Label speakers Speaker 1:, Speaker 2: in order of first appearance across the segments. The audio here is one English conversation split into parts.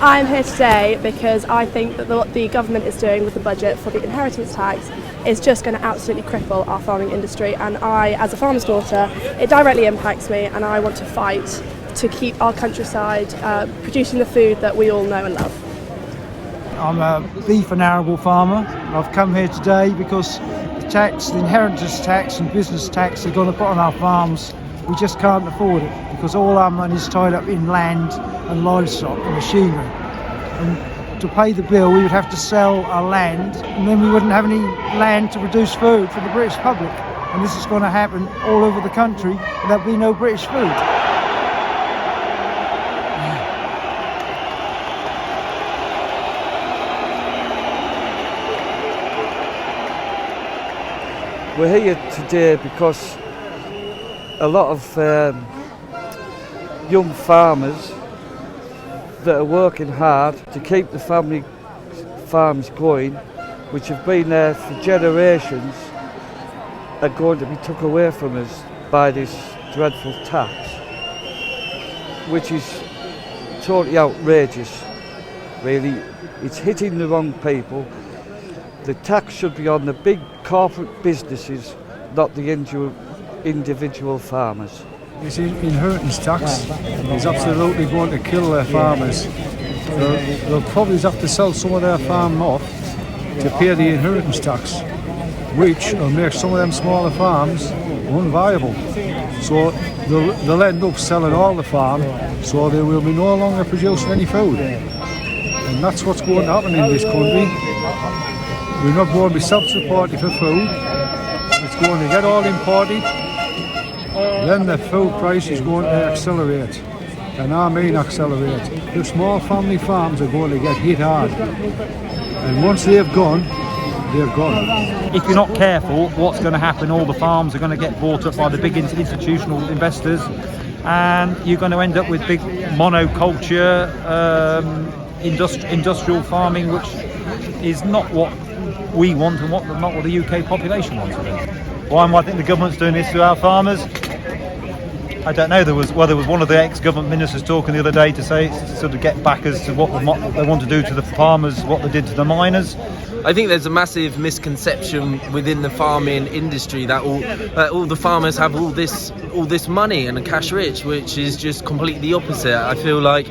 Speaker 1: I'm here today because I think that what the government is doing with the budget for the inheritance tax is just going to absolutely cripple our farming industry, and I, as a farmer's daughter, it directly impacts me, and I want to fight to keep our countryside producing the food that we all know and love.
Speaker 2: I'm a beef and arable farmer. I've come here today because the inheritance tax and business tax they're going to put on our farms, we just can't afford it because all our money is tied up in land and livestock and machinery. And to pay the bill, we would have to sell our land, and then we wouldn't have any land to produce food for the British public. And this is going to happen all over the country, and there'll be no British food.
Speaker 3: We're here today because a lot of young farmers that are working hard to keep the family farms going, which have been there for generations, are going to be took away from us by this dreadful tax, which is totally outrageous, really. It's hitting the wrong people. The tax should be on the big corporate businesses, not the individual farmers.
Speaker 2: This inheritance tax is absolutely going to kill their farmers. They'll probably have to sell some of their farm off to pay the inheritance tax, which will make some of them smaller farms unviable. So they'll end up selling all the farm, so they will be no longer producing any food. And that's what's going to happen in this country. We're not going to be self-supporting for food. It's going to get all imported. Then the food price is going to accelerate. And I mean accelerate. The small family farms are going to get hit hard. And once they've gone, they're gone.
Speaker 4: If you're not careful, what's going to happen? All the farms are going to get bought up by the big institutional investors, and you're going to end up with big monoculture, industrial farming, which is not what we want and not what the UK population wants to do. Why do I think the government's doing this to our farmers? I don't know. There was one of the ex-government ministers talking the other day to say sort of get back as to what they want to do to the farmers, what they did to the miners.
Speaker 5: I think there's a massive misconception within the farming industry that all the farmers have all this money and are cash rich, which is just completely the opposite. I feel like,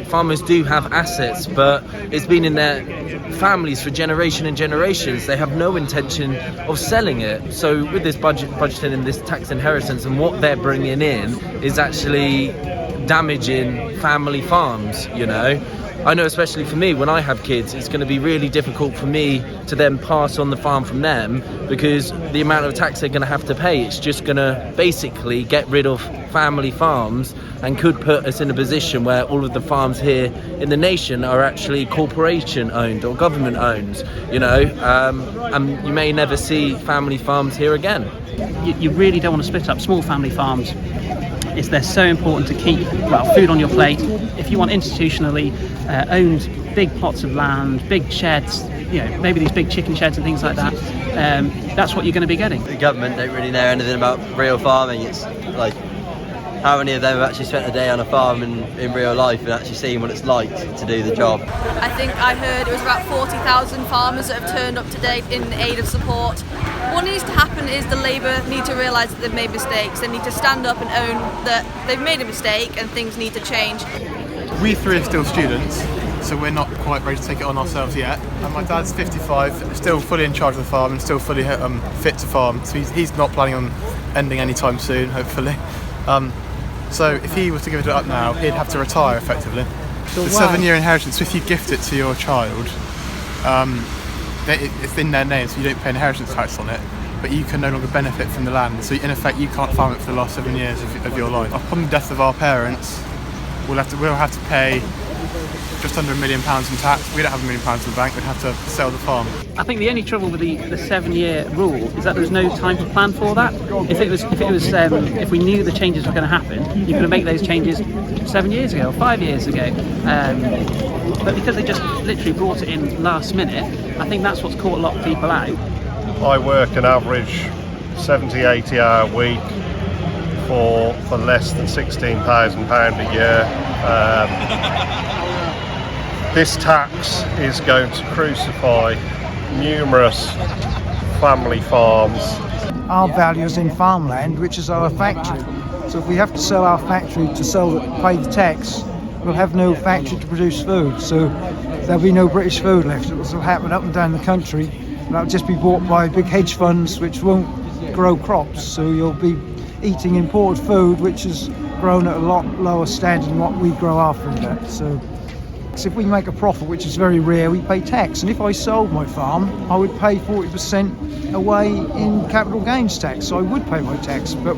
Speaker 5: farmers do have assets, but it's been in their families for generation and generations. They have no intention of selling it. So with this budgeting and this tax inheritance, and what they're bringing in is actually damaging family farms, I know, especially for me, when I have kids, it's going to be really difficult for me to then pass on the farm from them, because the amount of tax they're going to have to pay, it's just going to basically get rid of family farms and could put us in a position where all of the farms here in the nation are actually corporation owned or government owned, and you may never see family farms here again.
Speaker 6: You really don't want to split up small family farms. They're so important to keep food on your plate. If you want institutionally owned big plots of land, big sheds, maybe these big chicken sheds and things like that, that's what you're going to be getting.
Speaker 7: The government don't really know anything about real farming. It's like, how many of them have actually spent a day on a farm in real life and actually seen what it's like to do the job?
Speaker 8: I think I heard it was about 40,000 farmers that have turned up today in aid of support. What needs to happen is the Labour need to realise that they've made mistakes. They need to stand up and own that they've made a mistake and things need to change.
Speaker 9: We three are still students, so we're not quite ready to take it on ourselves yet. And my dad's 55, still fully in charge of the farm and still fully fit to farm. So he's not planning on ending anytime soon, hopefully. So if he was to give it up now, he'd have to retire effectively. The 7-year inheritance, if you gift it to your child, it's in their name, so you don't pay inheritance tax on it, but you can no longer benefit from the land. So in effect, you can't farm it for the last 7 years of your life. Upon the death of our parents, we'll have to pay just under £1 million in tax. We don't have £1 million in the bank. We'd have to sell the farm.
Speaker 6: I think the only trouble with the 7-year rule is that there's no time to plan for that. If we knew the changes were going to happen, you could have made those changes 7 years ago or 5 years ago. But because they just literally brought it in last minute, I think that's what's caught a lot of people out.
Speaker 10: I work an average 70-80 hour week for less than £16,000 a year. This tax is going to crucify numerous family farms.
Speaker 11: Our value is in farmland, which is our factory. So if we have to sell our factory to pay the tax, we'll have no factory to produce food. So there'll be no British food left. It will happen up and down the country. That'll just be bought by big hedge funds, which won't grow crops. So you'll be eating imported food, which is grown at a lot lower standard than what we grow our food at. So if we make a profit, which is very rare, we pay tax. And if I sold my farm, I would pay 40% away in capital gains tax. So I would pay my tax. But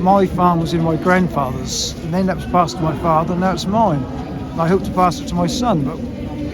Speaker 11: my farm was in my grandfather's, and then that was passed to my father, and now it's mine. And I hope to pass it to my son. But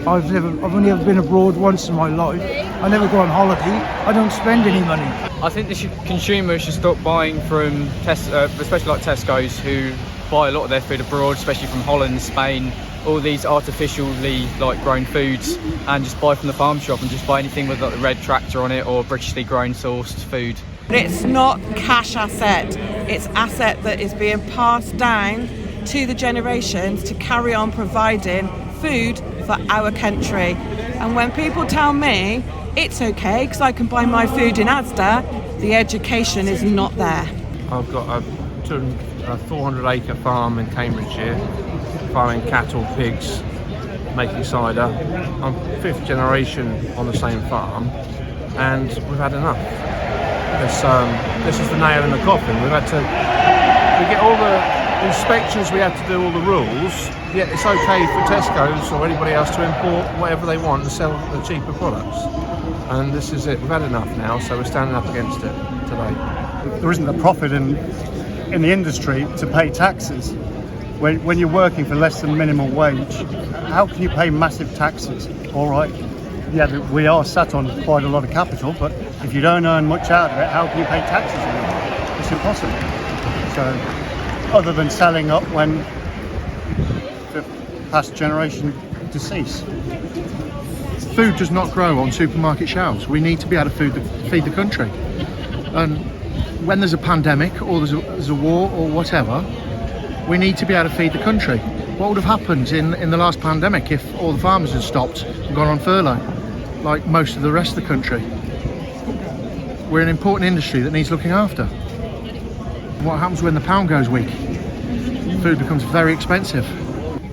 Speaker 11: I've only ever been abroad once in my life. I never go on holiday. I don't spend any money.
Speaker 12: I think consumers should stop buying from especially like Tesco's, who buy a lot of their food abroad, especially from Holland, Spain, all these artificially grown foods, and just buy from the farm shop and just buy anything with like the red tractor on it or Britishly grown sourced food.
Speaker 13: It's not cash asset, it's asset that is being passed down to the generations to carry on providing food for our country. And when people tell me it's okay because I can buy my food in Asda, the education is not there.
Speaker 14: I've got a 400-acre farm in Cambridgeshire, farming cattle, pigs, making cider. I'm 5th generation on the same farm, and we've had enough. This is the nail in the coffin. We get all the inspections, we have to do all the rules, yet it's okay for Tesco's or anybody else to import whatever they want and sell the cheaper products. And this is it. We've had enough now, so we're standing up against it today.
Speaker 2: There isn't a profit in the industry to pay taxes. When you're working for less than minimum wage, how can you pay massive taxes? All right, yeah, we are sat on quite a lot of capital, but if you don't earn much out of it, how can you pay taxes on it? It's impossible. So, other than selling up when the past generation decease.
Speaker 15: Food does not grow on supermarket shelves. We need to be able to feed the country. And when there's a pandemic or there's a war or whatever, we need to be able to feed the country. What would have happened in the last pandemic if all the farmers had stopped and gone on furlough, like most of the rest of the country? We're an important industry that needs looking after. What happens when the pound goes weak? Food becomes very expensive.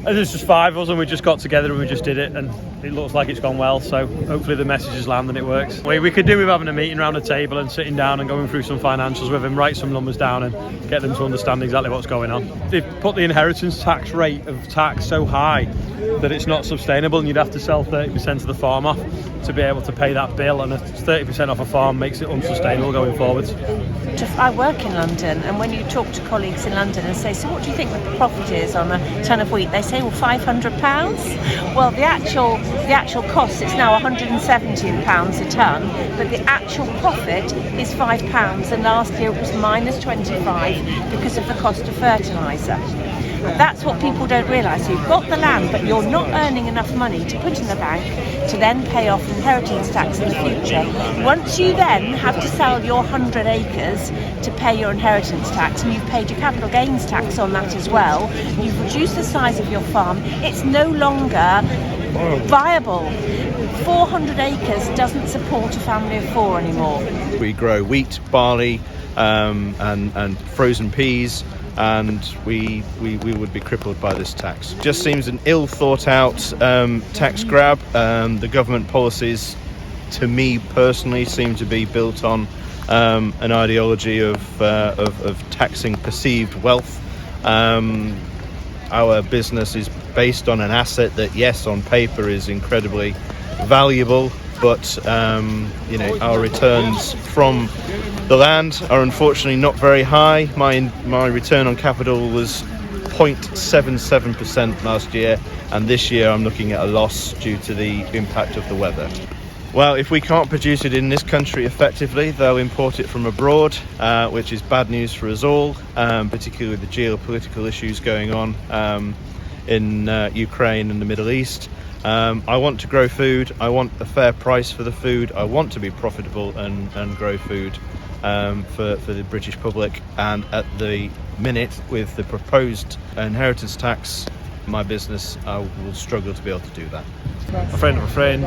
Speaker 16: There's just 5 of us and we just got together and we just did it, and it looks like it's gone well, so hopefully the messages land and it works. We could do with having a meeting around a table and sitting down and going through some financials with him, write some numbers down and get them to understand exactly what's going on. They've put the inheritance tax rate of tax so high that it's not sustainable, and you'd have to sell 30% of the farm off to be able to pay that bill, and 30% off a farm makes it unsustainable going forwards.
Speaker 17: I work in London, and when you talk to colleagues in London and say, so what do you think the profit is on a tonne of wheat? They say, well, £500. Well, the actual cost, it's now £117 a tonne, but the actual profit is £5, and last year it was minus 25 because of the cost of fertiliser. That's what people don't realise. You've got the land, but you're not earning enough money to put in the bank to then pay off inheritance tax in the future. Once you then have to sell your 100 acres to pay your inheritance tax, and you've paid your capital gains tax on that as well, you've reduced the size of your farm, it's no longer viable. 400 acres doesn't support a family of 4 anymore.
Speaker 18: We grow wheat, barley, and frozen peas, and we would be crippled by this tax. Just seems an ill thought out tax grab. The government policies, to me personally, seem to be built on an ideology of taxing perceived wealth. Our business is based on an asset that, yes, on paper is incredibly valuable, but our returns from the land are unfortunately not very high. My return on capital was 0.77% last year, and this year I'm looking at a loss due to the impact of the weather. Well, if we can't produce it in this country effectively, they'll import it from abroad, which is bad news for us all, particularly with the geopolitical issues going on in Ukraine and the Middle East. I want to grow food, I want a fair price for the food, I want to be profitable and grow food for the British public, and at the minute with the proposed inheritance tax, my business will struggle to be able to do that.
Speaker 16: a friend of a friend.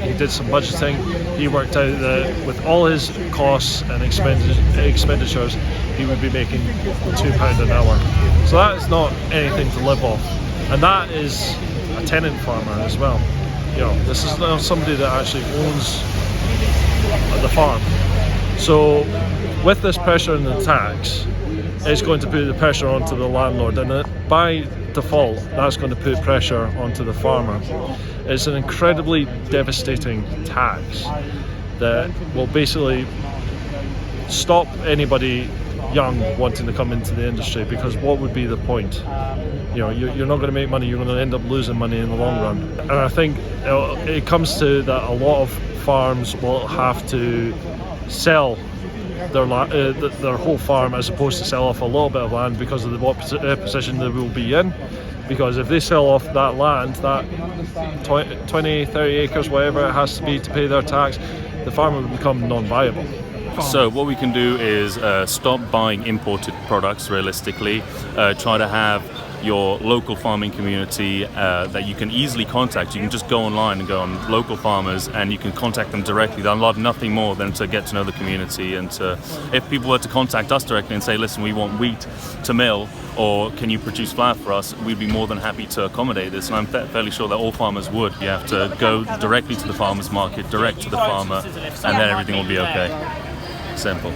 Speaker 16: He did some budgeting. He worked out that with all his costs and expenditures, he would be making £2 an hour. So that is not anything to live off, and that is a tenant farmer as well. You know, this is not somebody that actually owns the farm. So with this pressure in the tax, it's going to put the pressure onto the landlord, and by default that's going to put pressure onto the farmer. It's an incredibly devastating tax that will basically stop anybody young wanting to come into the industry, because what would be the point? You know, you're not going to make money, you're going to end up losing money in the long run. And I think it comes to that a lot of farms will have to sell their whole farm as opposed to sell off a little bit of land because of what position they will be in. Because if they sell off that land, that 20, 30 acres, whatever it has to be to pay their tax, the farmer will become non-viable.
Speaker 19: So what we can do is stop buying imported products realistically, try to have your local farming community that you can easily contact. You can just go online and go on local farmers and you can contact them directly. They'll love nothing more than to get to know the community, and if people were to contact us directly and say, listen, we want wheat to mill, or can you produce flour for us, we'd be more than happy to accommodate this, and I'm fairly sure that all farmers would. You have to go directly to the farmer's market, direct to the farmer, and then everything will be okay. Simple.